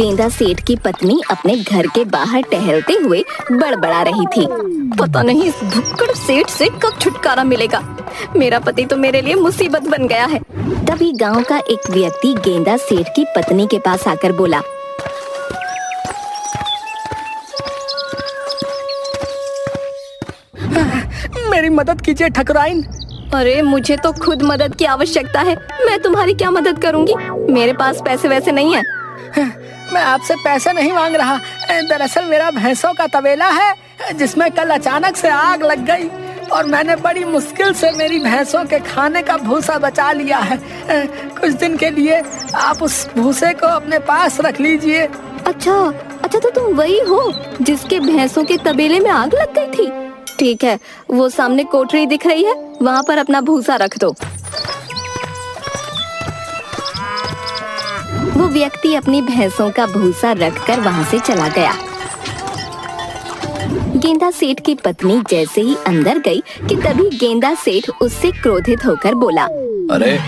गेंदा सेठ की पत्नी अपने घर के बाहर टहलते हुए बड़बड़ा रही थी। पता नहीं इस भुक्कड़ सेठ से कब छुटकारा मिलेगा। मेरा पति तो मेरे लिए मुसीबत बन गया है। तभी गांव का एक व्यक्ति गेंदा सेठ की पत्नी के पास आकर बोला, मेरी मदद कीजिए ठकुराइन। अरे मुझे तो खुद मदद की आवश्यकता है। मैं तुम्हारी क्या मदद करूंगी? मेरे पास पैसे वैसे नहीं है। मैं आपसे पैसे नहीं मांग रहा। दरअसल मेरा भैंसों का तबेला है जिसमें कल अचानक से आग लग गई और मैंने बड़ी मुश्किल से मेरी भैंसों के खाने का भूसा बचा लिया है। कुछ दिन के लिए आप उस भूसे को अपने पास रख लीजिए। अच्छा तो तुम वही हो जिसके भैंसों के तबेले में आग लग गई थी। ठीक है, वो सामने कोठरी दिख रही है, वहाँ पर अपना भूसा रख दो। वो व्यक्ति अपनी भैंसों का भूसा रखकर वहाँ से चला गया। गेंदा सेठ की पत्नी जैसे ही अंदर गई कि तभी गेंदा सेठ उससे क्रोधित होकर बोला, अरे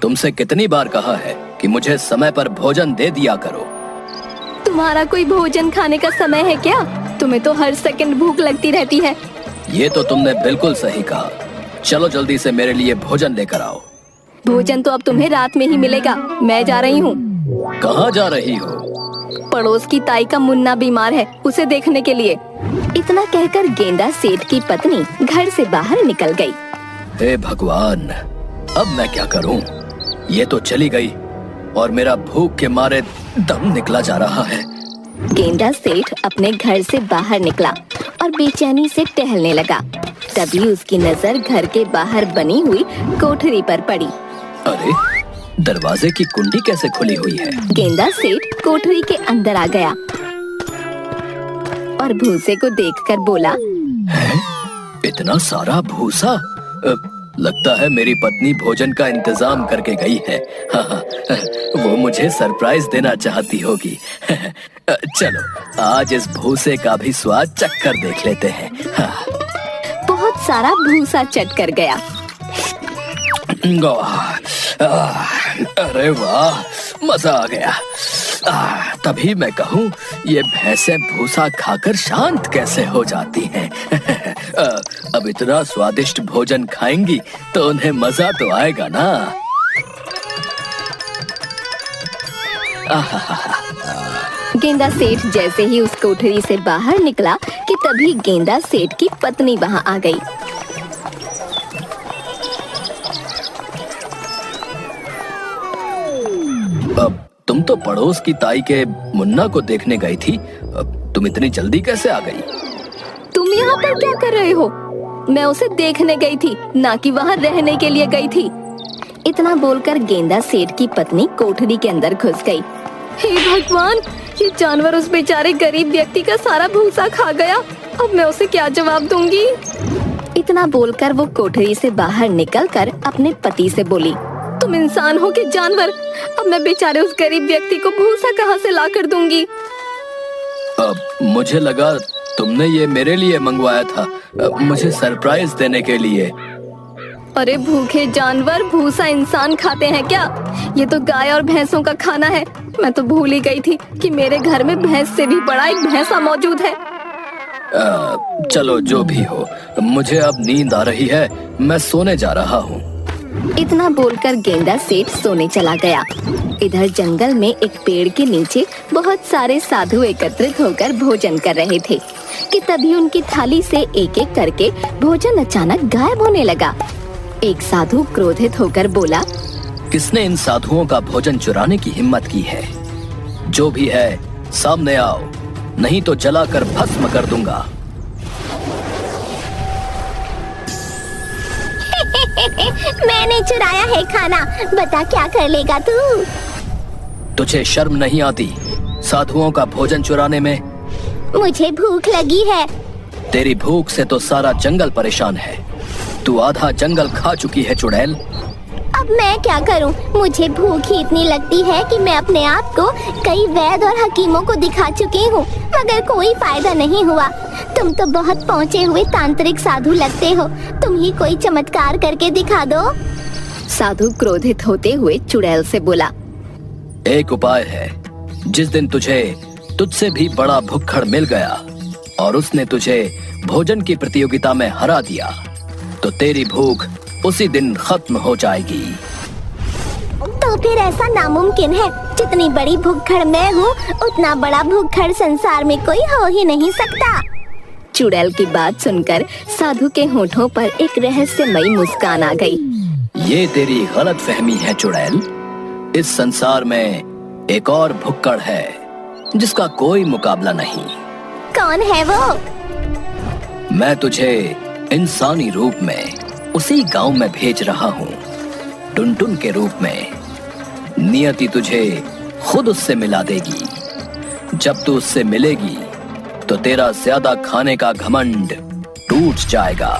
तुमसे कितनी बार कहा है कि मुझे समय पर भोजन दे दिया करो। तुम्हारा कोई भोजन खाने का समय है क्या? तुम्हें तो हर सेकंड भूख लगती रहती है। ये तो तुमने बिल्कुल सही कहा। चलो जल्दी से मेरे लिए भोजन लेकर आओ। भोजन तो अब तुम्हें रात में ही मिलेगा। मैं जा रही हूँ। कहाँ जा रही हो? पड़ोस की ताई का मुन्ना बीमार है, उसे देखने के लिए। इतना कहकर गेंदा सेठ की पत्नी घर से बाहर निकल गई। हे भगवान, अब मैं क्या करूँ? ये तो चली गई और मेरा भूख के मारे दम निकला जा रहा है। गेंदा सेठ अपने घर से बाहर निकला और बेचैनी से टहलने लगा। तभी उसकी नजर घर के बाहर बनी हुई कोठरी पर पड़ी। अरे दरवाजे की कुंडी कैसे खुली हुई है? गेंदा सेठ कोठरी के अंदर आ गया और भूसे को देखकर बोला, है? इतना सारा भूसा? लगता है मेरी पत्नी भोजन का इंतजाम करके गई है। वो मुझे सरप्राइज देना चाहती होगी। चलो आज इस भूसे का भी स्वाद चखकर देख लेते हैं। बहुत सारा भूसा चट कर गया। अरे वाह, मजा आ गया। तभी मैं कहूँ ये भैंसें भूसा खाकर शांत कैसे हो जाती हैं। अब इतना स्वादिष्ट भोजन खाएंगी तो उन्हें मजा तो आएगा ना। गेंदा सेठ जैसे ही उस कोठरी से बाहर निकला कि तभी गेंदा सेठ की पत्नी वहाँ आ गई। अब तुम तो पड़ोस की ताई के मुन्ना को देखने गई थी। अब तुम इतनी जल्दी कैसे आ गई? तुम यहाँ पर क्या कर रहे हो? मैं उसे देखने गई थी, ना कि वहाँ रहने के लिए गई थी। इतना बोलकर गेंदा सेठ की पत्नी कोठरी के अंदर घुस गई। हे भगवान, ये जानवर उस बेचारे गरीब व्यक्ति का सारा भूसा खा गया। अब मैं उसे क्या जवाब दूंगी? इतना बोलकर वो कोठरी से बाहर निकलकर अपने पति से बोली, तुम इंसान हो कि जानवर? अब मैं बेचारे उस गरीब व्यक्ति को भूसा कहाँ से ला कर दूंगी? अब मुझे लगा तुमने ये मेरे लिए मंगवाया था, मुझे सरप्राइज देने के लिए। अरे भूखे जानवर, भूसा इंसान खाते हैं क्या? ये तो गाय और भैंसों का खाना है। मैं तो भूल ही गई थी कि मेरे घर में भैंस से भी बड़ा एक भैंसा मौजूद है। चलो जो भी हो, मुझे अब नींद आ रही है, मैं सोने जा रहा हूँ। इतना बोलकर गेंदा सेठ सोने चला गया। इधर जंगल में एक पेड़ के नीचे बहुत सारे साधु एकत्रित होकर भोजन कर रहे थे कि तभी उनकी थाली से एक एक करके भोजन अचानक गायब होने लगा। एक साधु क्रोधित होकर बोला, किसने इन साधुओं का भोजन चुराने की हिम्मत की है? जो भी है सामने आओ, नहीं तो जलाकर भस्म कर दूंगा। मैंने चुराया है खाना, बता क्या कर लेगा तू? तुझे शर्म नहीं आती साधुओं का भोजन चुराने में? मुझे भूख लगी है। तेरी भूख से तो सारा जंगल परेशान है। तू आधा जंगल खा चुकी है चुड़ैल। अब मैं क्या करूं? मुझे भूख ही इतनी लगती है कि मैं अपने आप को कई वैद्य और हकीमों को दिखा चुकी हूँ, मगर कोई फायदा नहीं हुआ। तुम तो बहुत पहुँचे हुए तांत्रिक साधु लगते हो, तुम ही कोई चमत्कार करके दिखा दो। साधु क्रोधित होते हुए चुड़ैल से बोला, एक उपाय है, जिस दिन तुझे तुझसे भी बड़ा भुक्खड़ मिल गया और उसने तुझे भोजन की प्रतियोगिता में हरा दिया, तो तेरी भूख उसी दिन खत्म हो जाएगी। तो फिर ऐसा नामुमकिन है, जितनी बड़ी भुक्खड़ मैं हूँ उतना बड़ा भुक्खड़ संसार में कोई हो ही नहीं सकता। चुड़ैल की बात सुनकर साधु के होठों पर एक रहस्यमयी मुस्कान आ गई। ये तेरी गलत फहमी है चुड़ैल। इस संसार में एक और भुक्कड़ है जिसका कोई मुकाबला नहीं। कौन है वो? मैं तुझे इंसानी रूप में उसी गांव में भेज रहा हूँ, टुनटुन के रूप में। नियति तुझे खुद उससे मिला देगी। जब तू उससे मिलेगी तो तेरा ज्यादा खाने का घमंड टूट जाएगा।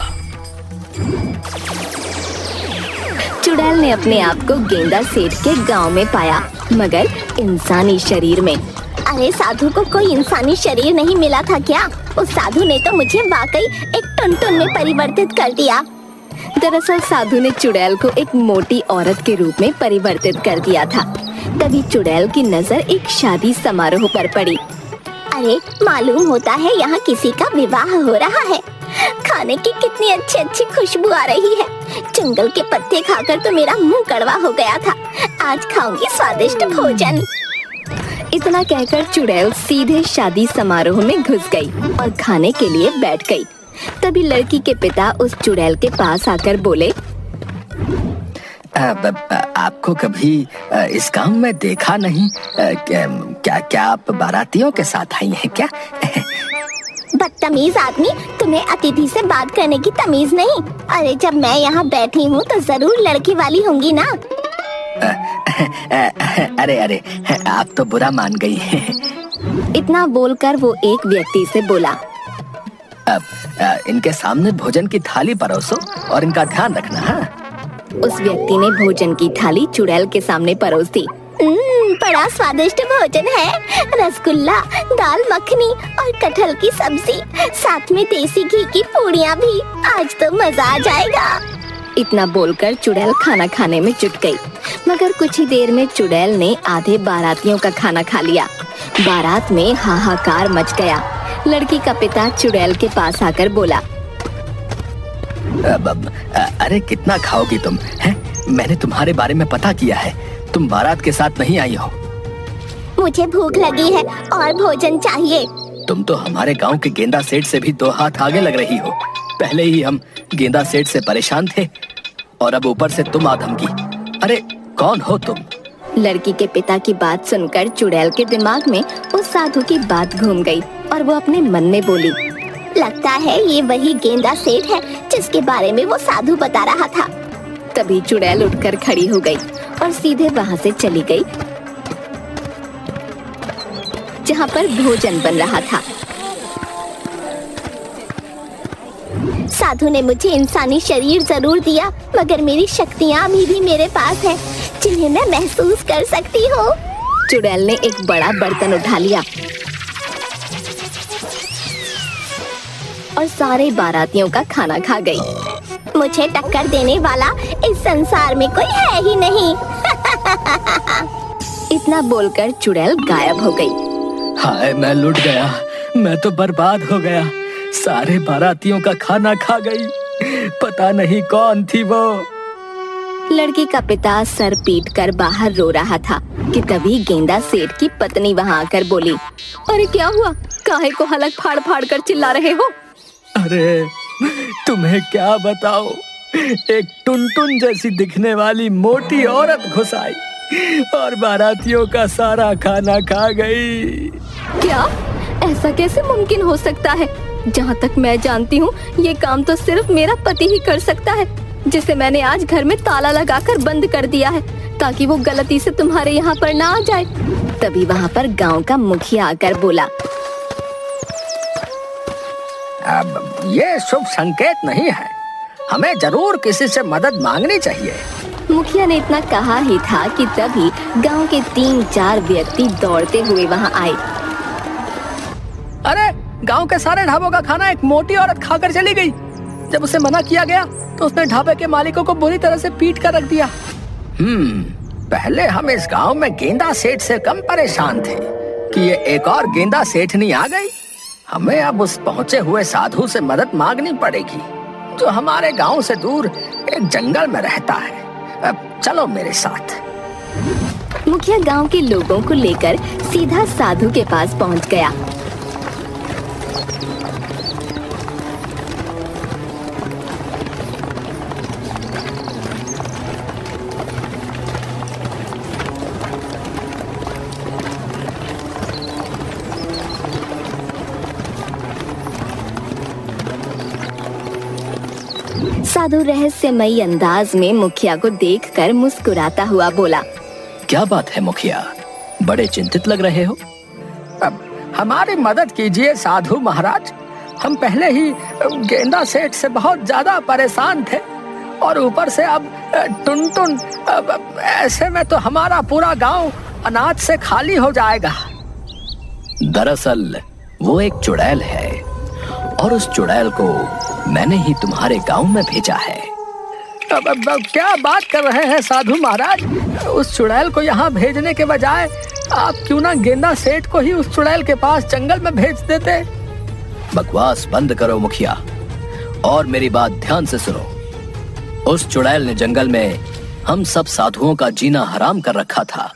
चुड़ैल ने अपने आप को गेंदा सेठ के गांव में पाया, मगर इंसानी शरीर में। अरे साधु को कोई इंसानी शरीर नहीं मिला था क्या? उस साधु ने तो मुझे वाकई एक टुनटुन में परिवर्तित कर दिया। दरअसल साधु ने चुड़ैल को एक मोटी औरत के रूप में परिवर्तित कर दिया था। तभी चुड़ैल की नजर एक शादी समारोह पर पड़ी। अरे मालूम होता है यहाँ किसी का विवाह हो रहा है। खाने की कितनी अच्छी अच्छी खुशबू आ रही है। जंगल के पत्ते खाकर तो मेरा मुंह कड़वा हो गया था। आज खाऊंगी स्वादिष्ट भोजन। इतना कहकर चुड़ैल सीधे शादी समारोह में घुस गई और खाने के लिए बैठ गई। तभी लड़की के पिता उस चुड़ैल के पास आकर बोले, आपको कभी इस गांव में देखा नहीं। क्या आप बारातियों के साथ आई हैं क्या? बदतमीज आदमी, तुम्हें अतिथि से बात करने की तमीज नहीं। अरे जब मैं यहाँ बैठी हूँ तो जरूर लड़की वाली होंगी ना। अरे आप तो बुरा मान गई हैं। इतना बोलकर वो एक व्यक्ति से बोला, अब इनके सामने भोजन की थाली परोसो और इनका ध्यान रखना। हाँ? उस व्यक्ति ने भोजन की थाली चुड़ैल के सामने परोस दी। बड़ा स्वादिष्ट भोजन है। रसगुल्ला, दाल मखनी और कटहल की सब्जी, साथ में देसी घी की पूड़ियाँ भी। आज तो मजा आ जाएगा। इतना बोलकर चुड़ैल खाना खाने में जुट गई, मगर कुछ ही देर में चुड़ैल ने आधे बारातियों का खाना खा लिया। बारात में हाहाकार मच गया। लड़की का पिता चुड़ैल के पास आकर बोला, अरे कितना खाओगी तुम? हैं? मैंने तुम्हारे बारे में पता किया है, तुम बारात के साथ नहीं आई हो। मुझे भूख लगी है और भोजन चाहिए। तुम तो हमारे गांव के गेंदा सेठ से भी 2 हाथ आगे लग रही हो। पहले ही हम गेंदा सेठ से परेशान थे और अब ऊपर से तुम आधमकी। अरे कौन हो तुम? लड़की के पिता की बात सुनकर चुड़ैल के दिमाग में उस साधु की बात घूम गई और वो अपने मन में बोली, लगता है ये वही गेंदा सेठ है जिसके बारे में वो साधु बता रहा था। तभी चुड़ैल उठकर खड़ी हो गई और सीधे वहाँ से चली गई जहाँ पर भोजन बन रहा था। साधु ने मुझे इंसानी शरीर जरूर दिया, मगर मेरी शक्तियाँ अभी भी मेरे पास है, जिन्हें मैं महसूस कर सकती हूँ। चुड़ैल ने एक बड़ा बर्तन उठा लिया और सारे बारातियों का खाना खा गई। मुझे टक्कर देने वाला इस संसार में कोई है ही नहीं। इतना बोलकर चुड़ैल गायब हो गई। हाय, मैं लुट गया, मैं तो बर्बाद हो गया। सारे बारातियों का खाना खा गई। पता नहीं कौन थी वो। लड़की का पिता सर पीट कर बाहर रो रहा था कि तभी गेंदा सेठ की पत्नी वहाँ आकर बोली, अरे क्या हुआ? काहे को हलक फाड़ फाड़ कर चिल्ला रहे हो? अरे तुम्हें क्या बताओ, एक टुनटुन जैसी दिखने वाली मोटी औरत घुस आई और बारातियों का सारा खाना खा गई। क्या? ऐसा कैसे मुमकिन हो सकता है? जहाँ तक मैं जानती हूँ ये काम तो सिर्फ मेरा पति ही कर सकता है, जिसे मैंने आज घर में ताला लगाकर बंद कर दिया है ताकि वो गलती से तुम्हारे यहाँ पर ना आ जाए। तभी वहाँ पर गांव का मुखिया आकर बोला, अब ये शुभ संकेत नहीं है, हमें जरूर किसी से मदद मांगनी चाहिए। मुखिया ने इतना कहा ही था कि तभी गांव के 3-4 व्यक्ति दौड़ते हुए वहां आए। अरे गांव के सारे ढाबों का खाना एक मोटी औरत खाकर चली गई। जब उसे मना किया गया तो उसने ढाबे के मालिकों को बुरी तरह से पीट कर रख दिया। पहले हम इस गांव में गेंदा सेठ से कम परेशान थे कि ये एक और गेंदा सेठ नहीं आ गई। हमें अब उस पहुंचे हुए साधु से मदद मांगनी पड़ेगी जो हमारे गांव से दूर एक जंगल में रहता है। अब चलो मेरे साथ। मुखिया गांव के लोगों को लेकर सीधा साधु के पास पहुंच गया। साधु रहस्यमयी अंदाज में मुखिया को देखकर मुस्कुराता हुआ बोला, क्या बात है मुखिया, बड़े चिंतित लग रहे हो? अब हमारी मदद कीजिए साधु महाराज। हम पहले ही गेंदा सेठ से बहुत ज्यादा परेशान थे और ऊपर से अब टुनटुन, ऐसे में तो हमारा पूरा गांव अनाज से खाली हो जाएगा। दरअसल वो एक चुड़ैल है और उस चुड़ैल को मैंने ही तुम्हारे गांव में भेजा है। अब क्या बात कर रहे हैं साधु महाराज? उस चुड़ैल को यहाँ भेजने के बजाय आप क्यों ना गेंदा सेठ को ही उस चुड़ैल के पास जंगल में भेज देते? बकवास बंद करो मुखिया और मेरी बात ध्यान से सुनो। उस चुड़ैल ने जंगल में हम सब साधुओं का जीना हराम कर रखा था।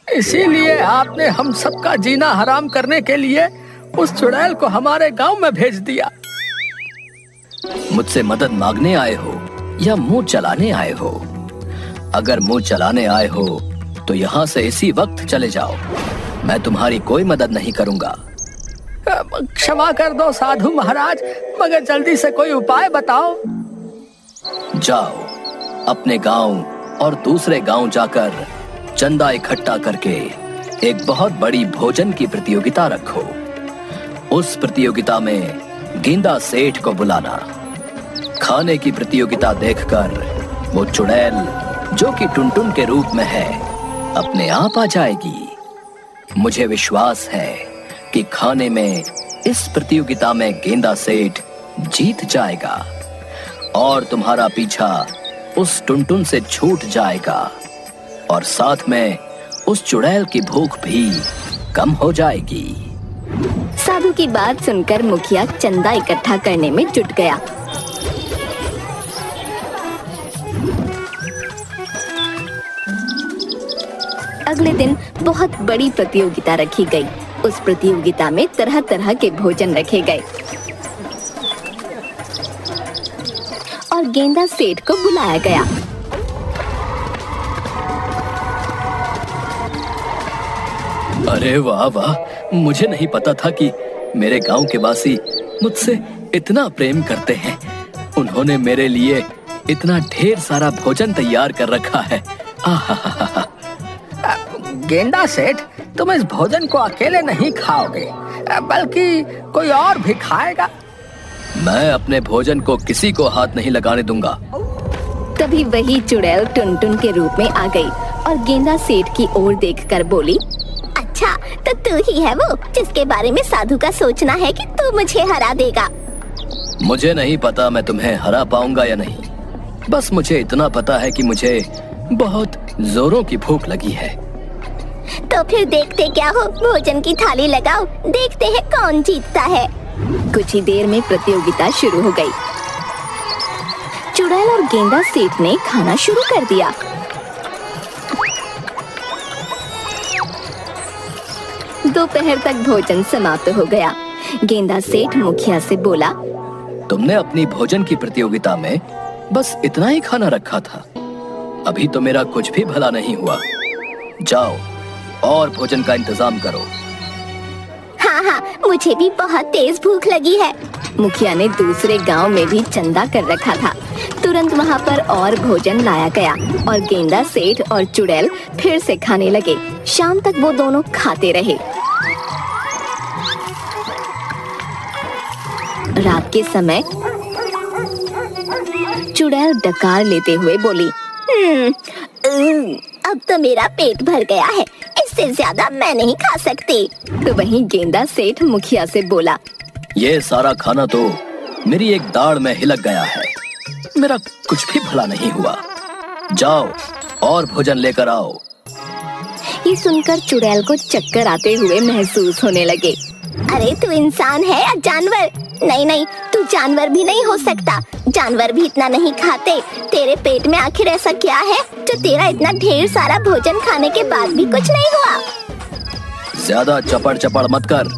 इसीलिए आपने हम सबका जीना हराम करने के लिए उस चुड़ैल को हमारे गांव में भेज दिया। मुझसे मदद मांगने आए हो या मुंह चलाने आए हो? अगर मुंह चलाने आए हो तो यहाँ से इसी वक्त चले जाओ। मैं तुम्हारी कोई मदद नहीं करूँगा। क्षमा कर दो साधु महाराज, मगर जल्दी से कोई उपाय बताओ। जाओ अपने गांव और दूसरे गांव जाकर चंदा इकट्ठा करके एक बहुत बड़ी भोजन की प्रतियोगिता रखो। उस प्रतियोगिता में गेंदा सेठ को बुलाना। खाने की प्रतियोगिता देखकर वो चुड़ैल जो कि टुनटुन के रूप में है अपने आप आ जाएगी। मुझे विश्वास है कि खाने में इस प्रतियोगिता में गेंदा सेठ जीत जाएगा और तुम्हारा पीछा उस टुनटुन से छूट जाएगा और साथ में उस चुड़ैल की भूख भी कम हो जाएगी। साधु की बात सुनकर मुखिया चंदा इकट्ठा करने में जुट गया। अगले दिन बहुत बड़ी प्रतियोगिता रखी गई। उस प्रतियोगिता में तरह तरह के भोजन रखे गए और गेंदा सेठ को बुलाया गया। अरे वाह वाह, मुझे नहीं पता था कि मेरे गांव के वासी मुझसे इतना प्रेम करते हैं। उन्होंने मेरे लिए इतना ढेर सारा भोजन तैयार कर रखा है। आहा। गेंदा सेठ, तुम इस भोजन को अकेले नहीं खाओगे, बल्कि कोई और भी खाएगा। मैं अपने भोजन को किसी को हाथ नहीं लगाने दूंगा। तभी वही चुड़ैल टुनटुन के रूप में आ गई और गेंदा सेठ की ओर देखकर बोली, अच्छा, तो तू ही है वो जिसके बारे में साधु का सोचना है कि तू मुझे हरा देगा। मुझे नहीं पता मैं तुम्हें हरा पाऊंगा या नहीं। बस मुझे इतना पता है कि मुझे बहुत जोरों की भूख लगी है। तो फिर देखते क्या हो, भोजन की थाली लगाओ, देखते हैं कौन जीतता है। कुछ ही देर में प्रतियोगिता शुरू हो गई। चुड़ैल और गेंदा सेठ ने खाना शुरू कर दिया। दोपहर तक भोजन समाप्त हो गया। गेंदा सेठ मुखिया से बोला, तुमने अपनी भोजन की प्रतियोगिता में बस इतना ही खाना रखा था। अभी तो मेरा कुछ भी भला नहीं हुआ। जाओ और भोजन का इंतजाम करो। हाँ, मुझे भी बहुत तेज भूख लगी है। मुखिया ने दूसरे गांव में भी चंदा कर रखा था। तुरंत वहां पर और भोजन लाया गया और गेंदा सेठ और चुड़ैल फिर से खाने लगे। शाम तक वो दोनों खाते रहे। रात के समय चुड़ैल डकार लेते हुए बोली, अब तो मेरा पेट भर गया है, इससे ज्यादा मैं नहीं खा सकती। तो वहीं गेंदा सेठ मुखिया से बोला, ये सारा खाना तो मेरी एक दाढ़ में हिलक गया है। मेरा कुछ भी भला नहीं हुआ। जाओ और भोजन लेकर आओ। ये सुनकर चुड़ैल को चक्कर आते हुए महसूस होने लगे। अरे तू इंसान है या जानवर? नहीं नहीं, तू जानवर भी नहीं हो सकता। जानवर भी इतना नहीं खाते। तेरे पेट में आखिर ऐसा क्या है जो तेरा इतना ढेर सारा भोजन खाने के बाद भी कुछ नहीं हुआ? ज्यादा चपड़ चपड़ मत कर,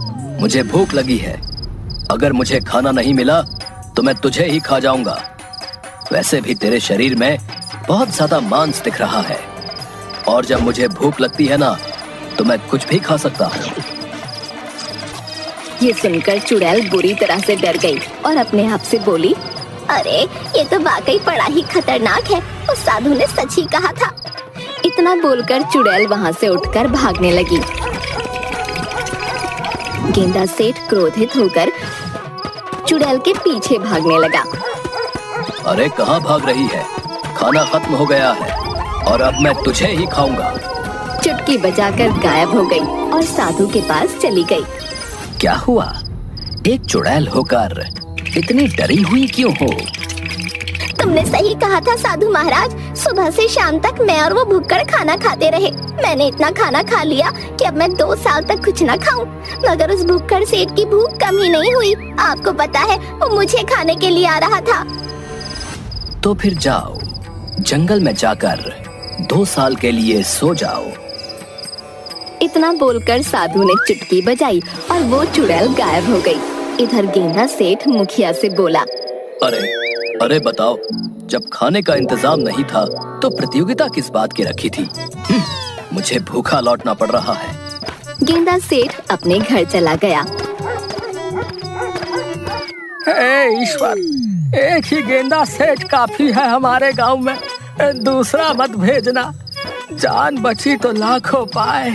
मुझे भूख लगी है। अगर मुझे खाना नहीं मिला तो मैं तुझे ही खा जाऊंगा। वैसे भी तेरे शरीर में बहुत ज्यादा मांस दिख रहा है, और जब मुझे भूख लगती है ना तो मैं कुछ भी खा सकता हूँ। ये सुनकर चुड़ैल बुरी तरह से डर गई और अपने आप से बोली, अरे ये तो वाकई बड़ा ही खतरनाक है। उस साधु ने सच ही कहा था। इतना बोलकर चुड़ैल वहाँ से उठकर भागने लगी। गेंदा सेठ क्रोधित होकर चुड़ैल के पीछे भागने लगा। अरे कहाँ भाग रही है? खाना खत्म हो गया है और अब मैं तुझे ही खाऊंगा। चुटकी बजाकर गायब हो गई और साधु के पास चली गई। क्या हुआ? एक चुड़ैल होकर इतनी डरी हुई क्यों हो? तुमने सही कहा था साधु महाराज। सुबह से शाम तक मैं और वो भुक्कड़ खाना खाते रहे। मैंने इतना खाना खा लिया कि अब मैं 2 साल तक कुछ न खाऊं, मगर उस भुक्कड़ सेठ की भूख कम ही नहीं हुई। आपको पता है वो मुझे खाने के लिए आ रहा था। तो फिर जाओ, जंगल में जाकर 2 साल के लिए सो जाओ। इतना बोलकर साधु ने चुटकी बजाई और वो चुड़ैल गायब हो गई। इधर गेंदा सेठ मुखिया से बोला, अरे बताओ, जब खाने का इंतजाम नहीं था तो प्रतियोगिता किस बात की रखी थी? मुझे भूखा लौटना पड़ रहा है। गेंदा सेठ अपने घर चला गया। हे ईश्वर, एक ही गेंदा सेठ काफी है हमारे गांव में, दूसरा मत भेजना। जान बची तो लाखों पाए।